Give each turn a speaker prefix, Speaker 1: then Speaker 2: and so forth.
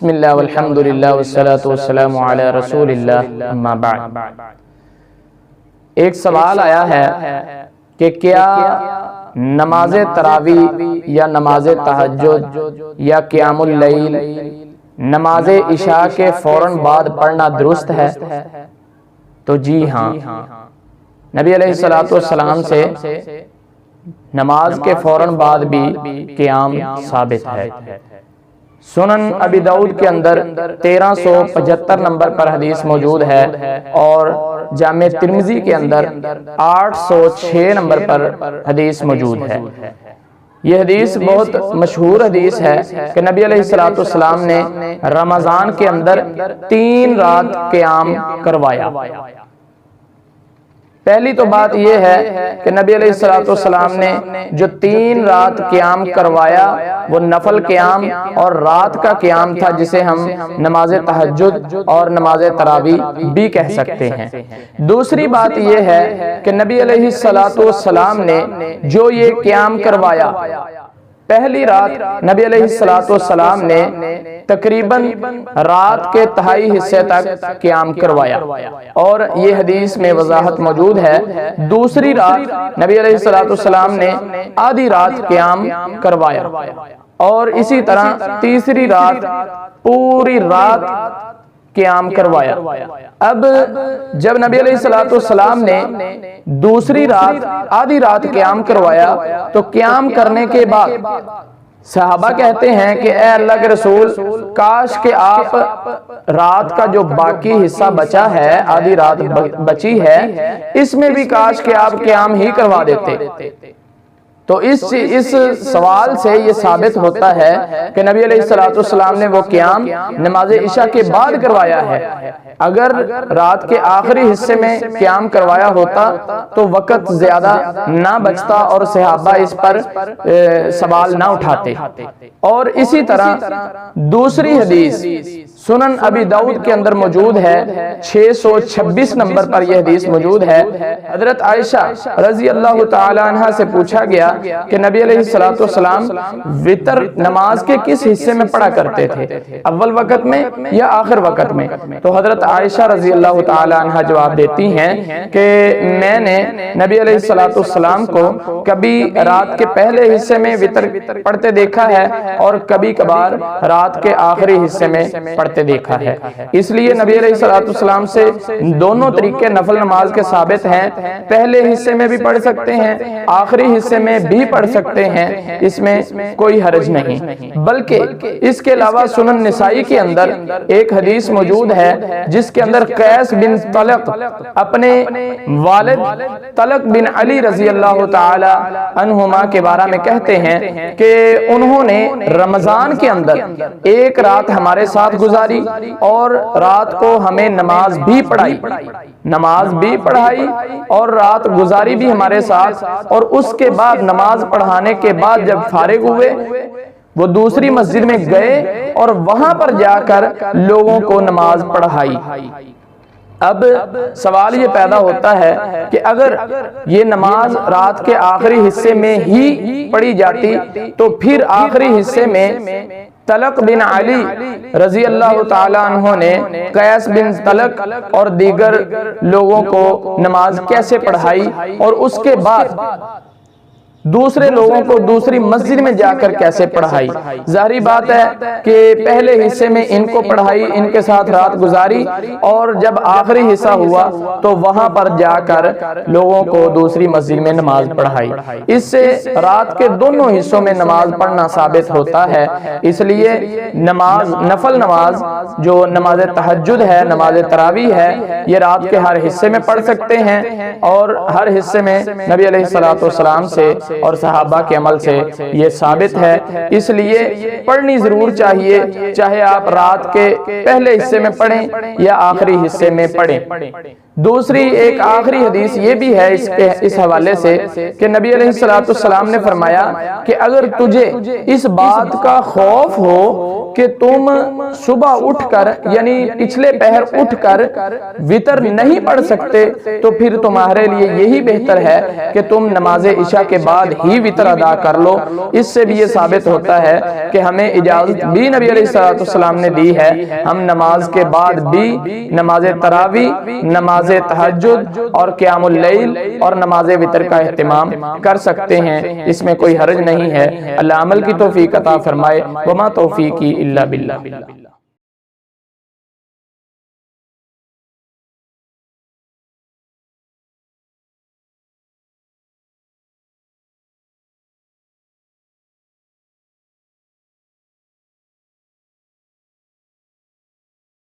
Speaker 1: بسم اللہ والحمدللہ والصلاة والسلام علی رسول اللہ اما بعد۔ ایک سوال آیا ہے کہ کیا نماز تراویح یا نماز تہجد یا قیام اللیل نماز عشاء کے فوراً بعد پڑھنا درست ہے؟ تو جی ہاں، نبی علیہ السلام سے نماز کے فوراً بعد بھی قیام ثابت ہے۔ سنن ابی داؤد کے اندر 1375 نمبر پر حدیث موجود ہے اور جامع ترمذی کے اندر 806 نمبر پر حدیث موجود ہے۔ یہ حدیث بہت مشہور حدیث ہے کہ نبی علیہ السلام نے رمضان کے اندر 3 رات قیام کروایا۔ پہلی تو بات یہ ہے کہ نبی علیہ السلام نے جو 3 رات قیام کروایا وہ نفل قیام اور رات کا قیام تھا، جسے ہم نماز تہجد اور نماز تراویح بھی کہہ سکتے ہیں۔ دوسری بات یہ ہے کہ نبی علیہ السلام نے جو یہ قیام کروایا، پہلی رات نبی علیہ السلام نے تقریباً رات کے تہائی حصے تک قیام کروایا، اور یہ حدیث میں وضاحت موجود ہے۔ دوسری رات نبی علیہ السلام نے آدھی رات قیام کروایا، اور اسی طرح تیسری رات پوری رات قیام کروایا۔ اب جب نبی علیہ السلام نے دوسری رات آدھی رات قیام کروایا تو قیام کرنے کے بعد صحابہ کہتے ہیں کہ اے اللہ کے رسول، کاش کہ آپ رات کا جو باقی حصہ بچا ہے، آدھی رات بچی ہے، اس میں بھی کاش کہ آپ قیام ہی کروا دیتے۔ تو اس سوال سے یہ ثابت ہوتا ہے کہ نبی علیہ السلام نے وہ قیام نماز عشاء کے بعد کروایا ہے۔ اگر رات کے آخری حصے میں قیام کروایا ہوتا تو وقت زیادہ نہ بچتا اور صحابہ اس پر سوال نہ اٹھاتے۔ اور اسی طرح دوسری حدیث سنن ابی داؤد کے اندر موجود ہے، 626 نمبر پر یہ حدیث موجود ہے۔ حضرت عائشہ رضی اللہ تعالی عنہ سے پوچھا گیا کہ نبی علیہ السلام وتر نماز کے کس حصے میں پڑھا کرتے تھے، اول وقت میں یا آخر وقت میں؟ تو حضرت عائشہ رضی اللہ تعالی عنہ جواب دیتی ہیں کہ میں نے نبی علیہ السلام کو کبھی رات کے پہلے حصے میں وتر پڑھتے دیکھا ہے اور کبھی کبھار رات کے آخری حصے میں پڑھتے دیکھا ہے۔ اس لیے نبی علیہ السلام سے دونوں طریقے نفل نماز کے ثابت ہیں، پہلے حصے میں بھی پڑھ سکتے ہیں، آخری حصے میں بھی پڑھ سکتے ہیں، اس میں کوئی حرج نہیں۔ بلکہ اس کے علاوہ سنن نسائی کے اندر ایک حدیث موجود ہے جس کے اندر قیس بن طلق اپنے والد طلق بن علی رضی اللہ تعالی عنہما کے بارے میں کہتے ہیں کہ انہوں نے رمضان کے اندر ایک رات ہمارے ساتھ گزاری اور رات کو ہمیں نماز بھی پڑھائی اور رات گزاری بھی ہمارے ساتھ، اور اس کے بعد نماز پڑھانے کے بعد جب فارغ ہوئے وہ دوسری مسجد میں گئے اور وہاں پر جا کر لوگوں کو نماز پڑھائی۔ اب سوال یہ پیدا ہوتا ہے کہ اگر یہ نماز رات کے آخری حصے میں ہی پڑھی جاتی تو پھر آخری حصے میں طلق بن علی رضی اللہ تعالی عنہ نے قیس بن طلق اور دیگر لوگوں کو نماز کیسے پڑھائی، اور اس کے بعد دوسرے لوگوں کو دوسری مسجد میں جا کر کیسے پڑھائی؟ ظاہری بات ہے کہ پہلے حصے میں ان کو پڑھائی، ان کے ساتھ رات گزاری، اور جب آخری حصہ ہوا تو وہاں پر جا کر لوگوں کو دوسری مسجد میں نماز پڑھائی۔ اس سے رات کے دونوں حصوں میں نماز پڑھنا ثابت ہوتا ہے۔ اس لیے نفل نماز جو نماز تہجد ہے، نماز تراویح ہے، یہ رات کے ہر حصے میں پڑھ سکتے ہیں، اور ہر حصے میں نبی علیہ السلام سے اور صحابہ کے عمل سے یہ ثابت ہے۔ اس لیے پڑھنی ضرور چاہیے، چاہے آپ رات کے پہلے حصے میں پڑھیں یا آخری حصے میں پڑھیں۔ دوسری ایک آخری حدیث یہ بھی ہے اس حوالے سے کہ نبی علیہ السلام نے فرمایا کہ اگر تجھے اس بات کا خوف ہو کہ تم صبح اٹھ کر یعنی پچھلے پہر اٹھ کر وتر نہیں پڑھ سکتے تو پھر تمہارے لیے یہی بہتر ہے کہ تم نماز عشاء کے بعد بعد ہی وتر ادا کر لو۔ اس سے بھی یہ ثابت ہوتا ہے کہ ہمیں اجازت بھی نبی علیہ السلام نے دی ہے، ہم نماز کے بعد بھی نماز تراویح، نماز تہجد اور قیام اللیل اور نماز وتر کا اہتمام کر سکتے ہیں، اس میں کوئی حرج نہیں ہے۔ اللہ عمل کی توفیق عطا فرمائے۔ وما توفیقی الا باللہ۔